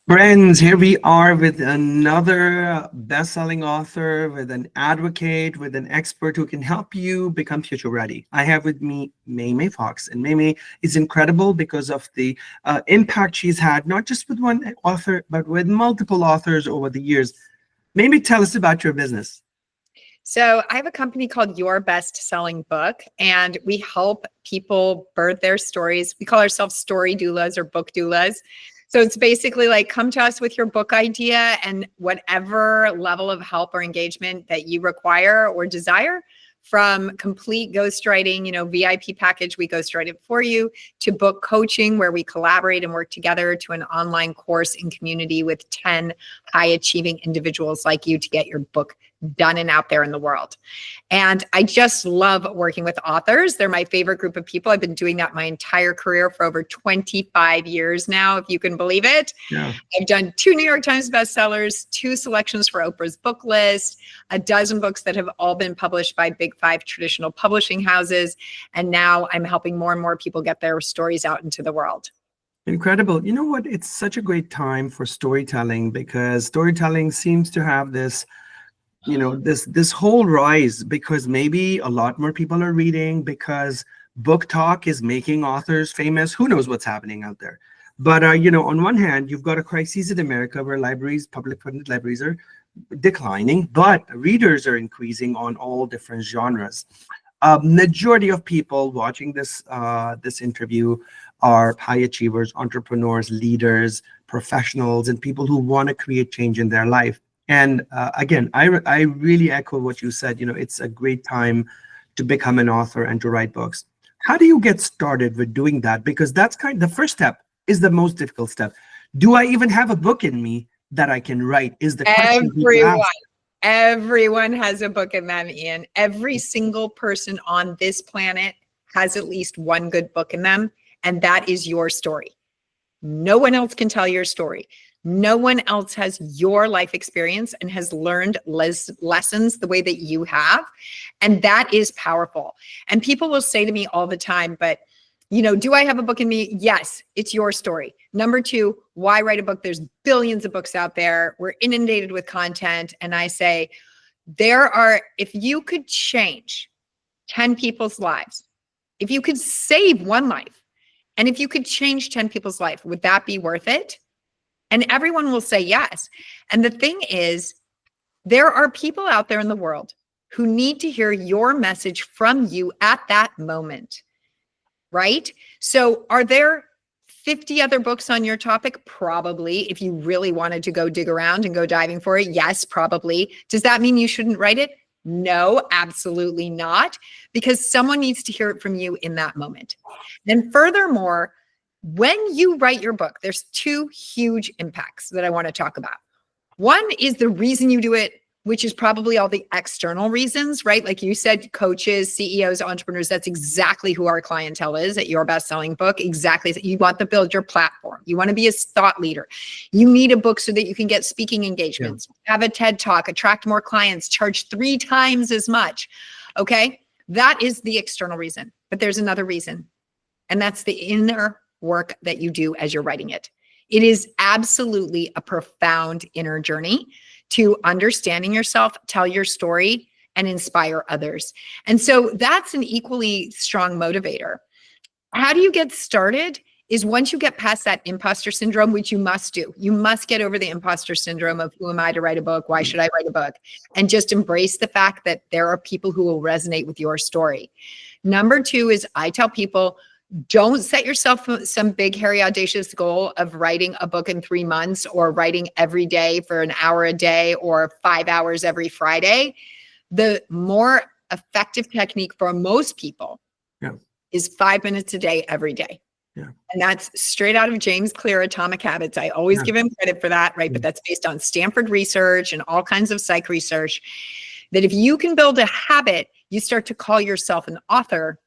Friends, here we are with another best-selling author, with an advocate, with an expert who can help you become future ready. I have with me MeiMei Fox, and MeiMei is incredible because of the impact she's had, not just with one author, but with multiple authors over the years. MeiMei, tell us about your business. So I have a company called Your Best Selling Book, and we help people birth their stories. We call ourselves story doulas or book doulas. So it's basically like, come to us with your book idea and whatever level of help or engagement that you require or desire, from complete ghostwriting, VIP package, we ghostwrite it for you, to book coaching where we collaborate and work together, to an online course and community with 10 high achieving individuals like you to get your book done and out there in the world. And I just love working with authors. They're my favorite group of people. I've been doing that my entire career for over 25 years now, if you can believe it. Yeah. I've done 2 New York Times bestsellers, 2 selections for Oprah's book list, a dozen books that have all been published by big 5 traditional publishing houses. And now I'm helping more and more people get their stories out into the world. Incredible. You know what? It's such a great time for storytelling, because storytelling seems to have this this whole rise, because maybe a lot more people are reading, because book talk is making authors famous. Who knows what's happening out there? But on one hand, you've got a crisis in America where public funded libraries are declining, but readers are increasing on all different genres. Majority of people watching this interview are high achievers, entrepreneurs, leaders, professionals, and people who want to create change in their life. And again, I really echo what you said. It's a great time to become an author and to write books. How do you get started with doing that? Because that's the first step is the most difficult step. Do I even have a book in me that I can write? Is the question people ask. Everyone has a book in them, Ian. Every single person on this planet has at least one good book in them, and that is your story. No one else can tell your story. No one else has your life experience and has learned lessons the way that you have. And that is powerful. And people will say to me all the time, but, do I have a book in me? Yes, it's your story. Number 2, why write a book? There's billions of books out there. We're inundated with content. And I say, if you could change 10 people's lives, if you could save one life, and if you could change 10 people's life, would that be worth it? And everyone will say yes. And the thing is, there are people out there in the world who need to hear your message from you at that moment, right? So are there 50 other books on your topic? Probably. If you really wanted to go dig around and go diving for it, yes, probably. Does that mean you shouldn't write it? No, absolutely not, because someone needs to hear it from you in that moment. And furthermore, when you write your book, there's 2 huge impacts that I want to talk about. One is the reason you do it, which is probably all the external reasons, right? Like you said, coaches, CEOs, entrepreneurs, that's exactly who our clientele is at Your Best Selling Book. Exactly. You want to build your platform. You want to be a thought leader. You need a book so that you can get speaking engagements, have a TED Talk, attract more clients, charge 3 times as much. Okay. That is the external reason. But there's another reason, and that's the inner work that you do as you're writing it. It is absolutely a profound inner journey to understanding yourself, tell your story, and inspire others. And so that's an equally strong motivator. How do you get started? Is once you get past that imposter syndrome, which you must do. You must get over the imposter syndrome of, who am I to write a book? Why should I write a book? And just embrace the fact that there are people who will resonate with your story. Number 2 is, I tell people, don't set yourself some big, hairy, audacious goal of writing a book in 3 months, or writing every day for an hour a day, or 5 hours every Friday. The more effective technique for most people is 5 minutes a day, every day. Yeah. And that's straight out of James Clear, Atomic Habits. I always give him credit for that, right? But that's based on Stanford research and all kinds of psych research, that if you can build a habit, you start to call yourself an author.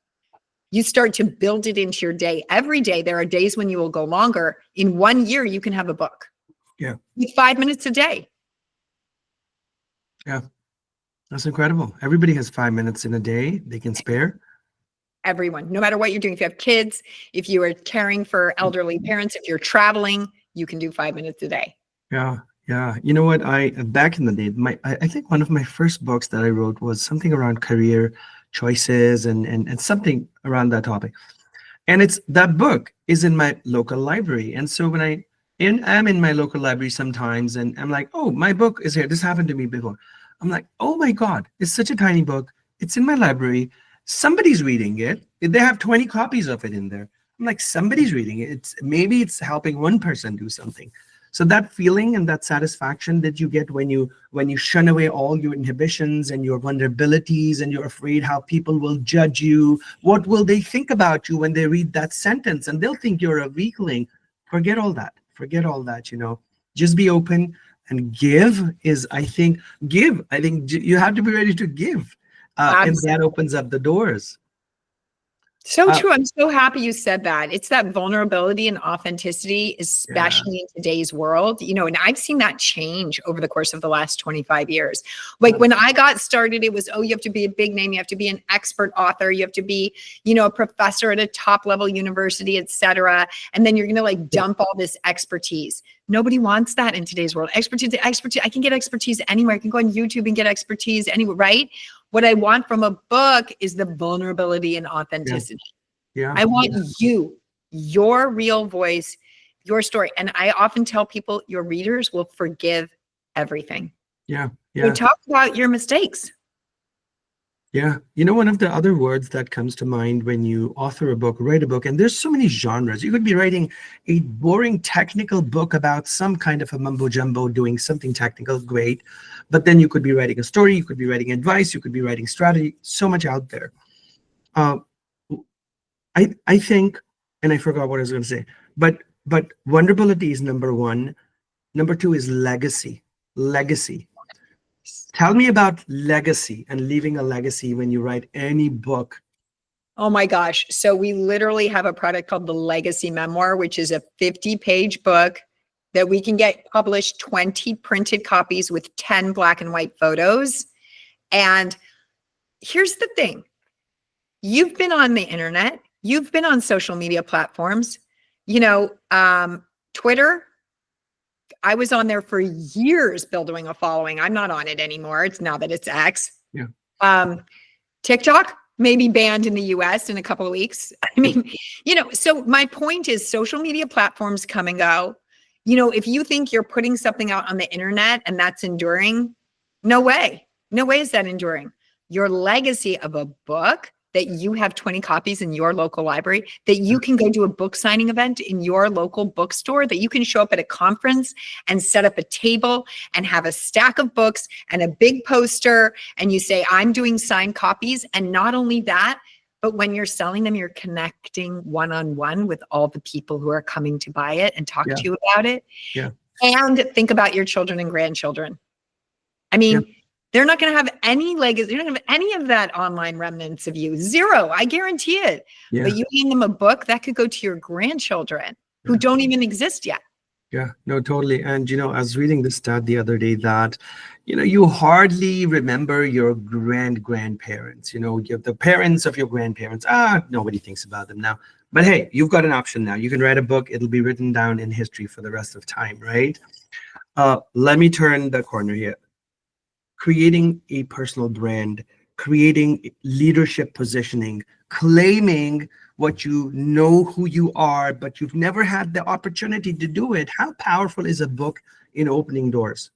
You start to build it into your day. Every day, there are days when you will go longer. In 1 year, you can have a book. Yeah. With 5 minutes a day. Yeah. That's incredible. Everybody has 5 minutes in a day they can spare. Everyone, no matter what you're doing, if you have kids, if you are caring for elderly parents, if you're traveling, you can do 5 minutes a day. Yeah, yeah. You know what? I back in the day, I think one of my first books that I wrote was something around career choices and something around that topic. And it's that book is in my local library. And so when I'm in my local library sometimes, and I'm like, oh, my book is here. This happened to me before. I'm like, oh my God, it's such a tiny book. It's in my library. Somebody's reading it. They have 20 copies of it in there. I'm like, somebody's reading it. Maybe it's helping one person do something. So that feeling and that satisfaction that you get when you shun away all your inhibitions and your vulnerabilities, and you're afraid how people will judge you, what will they think about you when they read that sentence, and they'll think you're a weakling. Forget all that. Forget all that. Just be open and give. I think you have to be ready to give, and that opens up the doors. So true. I'm so happy you said that. It's that vulnerability and authenticity, especially in today's world, and I've seen that change over the course of the last 25 years. Like when I got started, it was, you have to be a big name. You have to be an expert author. You have to be, a professor at a top level university, et cetera. And then you're going to like dump all this expertise. Nobody wants that in today's world. Expertise. I can get expertise anywhere. I can go on YouTube and get expertise anywhere, right? What I want from a book is the vulnerability and authenticity. Yeah. I want your real voice, your story. And I often tell people your readers will forgive everything. Yeah. They talk about your mistakes. Yeah. One of the other words that comes to mind when you author a book, write a book, and there's so many genres. You could be writing a boring technical book about some kind of a mumbo jumbo doing something technical, great. But then you could be writing a story, you could be writing advice, you could be writing strategy, so much out there. I think, and I forgot what I was going to say, but vulnerability is number one. Number two is legacy. Tell me about legacy and leaving a legacy when you write any book. Oh my gosh. So we literally have a product called the Legacy Memoir, which is a 50-page book that we can get published, 20 printed copies with 10 black and white photos. And here's the thing. You've been on the internet. You've been on social media platforms. Twitter, I was on there for years building a following. I'm not on it anymore. It's now that it's X. Yeah. TikTok may be banned in the US in a couple of weeks. I mean, so my point is social media platforms come and go. If you think you're putting something out on the internet and that's enduring, no way. No way is that enduring. Your legacy of a book that you have 20 copies in your local library, that you can go to a book signing event in your local bookstore, that you can show up at a conference and set up a table and have a stack of books and a big poster, and you say, I'm doing signed copies. And not only that, but when you're selling them, you're connecting one-on-one with all the people who are coming to buy it and talk to you about it. Yeah. And think about your children and grandchildren. I mean, they're not going to have any legacy. They're not going to have any of that online remnants of you. Zero. I guarantee it. Yeah. But you hand them a book that could go to your grandchildren who don't even exist yet. Yeah, no, totally. And, I was reading this stat the other day that, you hardly remember your grandparents. You have the parents of your grandparents. Nobody thinks about them now. But hey, you've got an option now. You can write a book. It'll be written down in history for the rest of time, right? Let me turn the corner here. Creating a personal brand, creating leadership positioning, claiming what you know who you are, but you've never had the opportunity to do it. How powerful is a book in opening doors?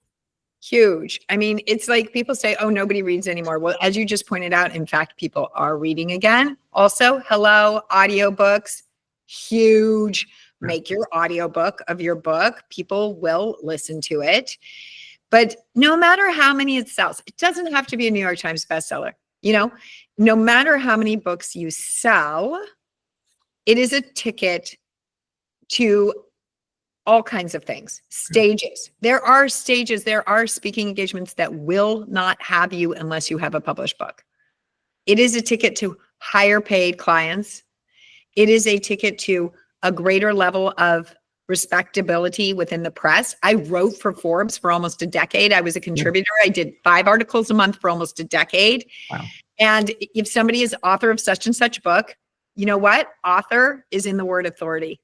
Huge. I mean, it's like people say, oh, nobody reads anymore. Well, as you just pointed out, in fact, people are reading again. Also, audiobooks, huge. Make your audiobook of your book. People will listen to it. But no matter how many it sells, it doesn't have to be a New York Times bestseller. No matter how many books you sell, it is a ticket to all kinds of things. Stages. There are stages. There are speaking engagements that will not have you unless you have a published book. It is a ticket to higher paid clients. It is a ticket to a greater level of respectability within the press. I wrote for Forbes for almost a decade. I was a contributor. I did 5 articles a month for almost a decade. Wow. And if somebody is author of such and such book, you know what? Author is in the word authority.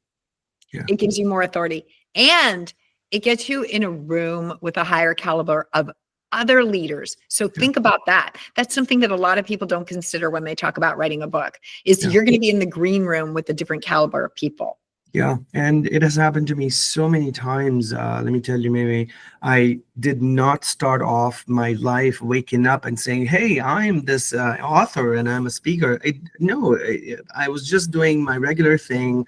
Yeah. It gives you more authority. and it gets you in a room with a higher caliber of other leaders. So think about that. That's something that a lot of people don't consider when they talk about writing a book, is you're going to be in the green room with a different caliber of people. Yeah, and it has happened to me so many times. Let me tell you, maybe I did not start off my life waking up and saying, "Hey, I'm this author and I'm a speaker." I was just doing my regular thing,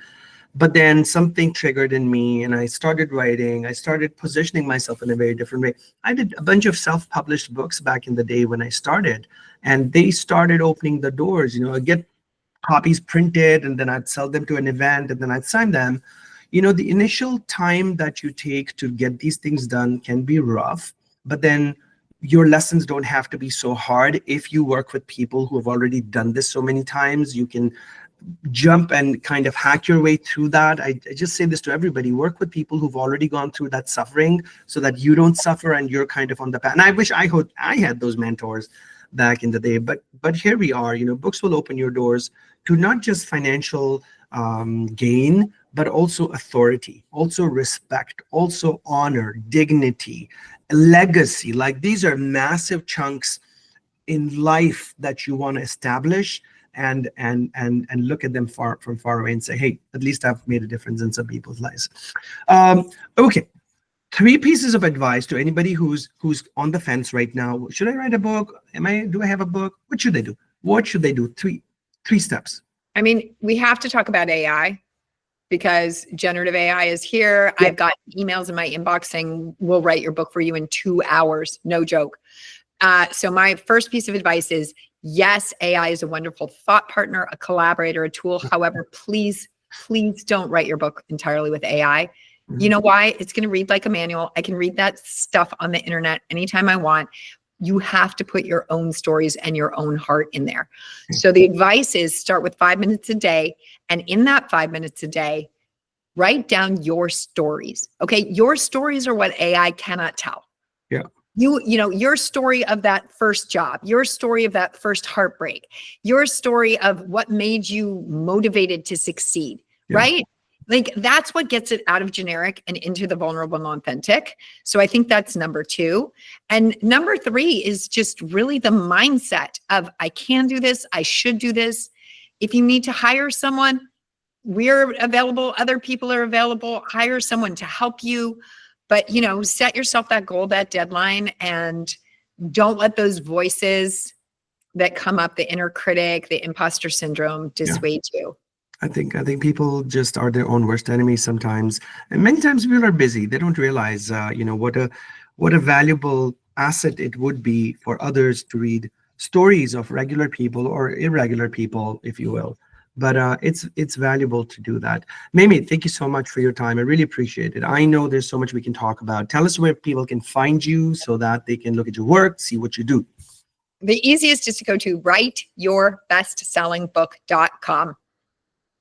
but then something triggered in me, and I started writing. I started positioning myself in a very different way. I did a bunch of self-published books back in the day when I started, and they started opening the doors. I get copies printed, and then I'd sell them to an event, and then I'd sign them. The initial time that you take to get these things done can be rough, but then your lessons don't have to be so hard. If you work with people who have already done this so many times, you can jump and kind of hack your way through that. I just say this to everybody: work with people who've already gone through that suffering so that you don't suffer and you're kind of on the path. And I wish I had those mentors back in the day, but here we are. Books will open your doors to not just financial gain, but also authority, also respect, also honor, dignity, legacy. Like, these are massive chunks in life that you want to establish, and look at them from far away and say, hey, at least I've made a difference in some people's lives. Okay. 3 pieces of advice to anybody who's on the fence right now. Should I write a book? Do I have a book? What should they do? What should they do? Three steps. I mean, we have to talk about AI, because generative AI is here. Yeah. I've got emails in my inbox saying, we'll write your book for you in 2 hours. No joke. So my first piece of advice is, yes, AI is a wonderful thought partner, a collaborator, a tool. However, please don't write your book entirely with AI. You know why? It's going to read like a manual. I can read that stuff on the internet anytime I want. You have to put your own stories and your own heart in there. So the advice is, start with 5 minutes a day. And in that 5 minutes a day, write down your stories. Okay. Your stories are what AI cannot tell. Yeah. Your story of that first job, your story of that first heartbreak, your story of what made you motivated to succeed, right? Like, that's what gets it out of generic and into the vulnerable and authentic. So I think that's number 2. And number 3 is just really the mindset of, I can do this. I should do this. If you need to hire someone, we're available. Other people are available. Hire someone to help you. But, set yourself that goal, that deadline, and don't let those voices that come up, the inner critic, the imposter syndrome, dissuade you. I think people just are their own worst enemies sometimes, and many times people are busy. They don't realize, what a valuable asset it would be for others to read stories of regular people or irregular people, if you will. But it's valuable to do that. MeiMei, thank you so much for your time. I really appreciate it. I know there's so much we can talk about. Tell us where people can find you so that they can look at your work, see what you do. The easiest is to go to writeyourbestsellingbook.com.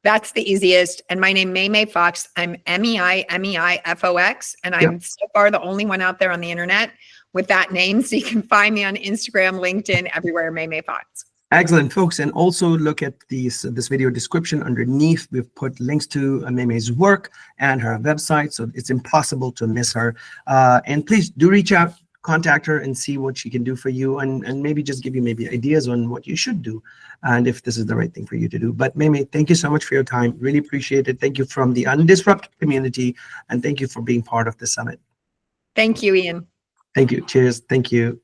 That's the easiest. And my name, MeiMei Fox. I'm MEIFOX, and I'm so far the only one out there on the internet with that name. So you can find me on Instagram, LinkedIn, everywhere, MeiMei Fox. Excellent, folks. And also look at this video description underneath. We've put links to MeiMei's work and her website, so it's impossible to miss her. And please do reach out, contact her, and see what she can do for you, and maybe just give you maybe ideas on what you should do, and if this is the right thing for you to do. But MeiMei, thank you so much for your time. Really appreciate it. Thank you from the Undisrupted community, and thank you for being part of the summit. Thank you, Ian. Thank you. Cheers. Thank you.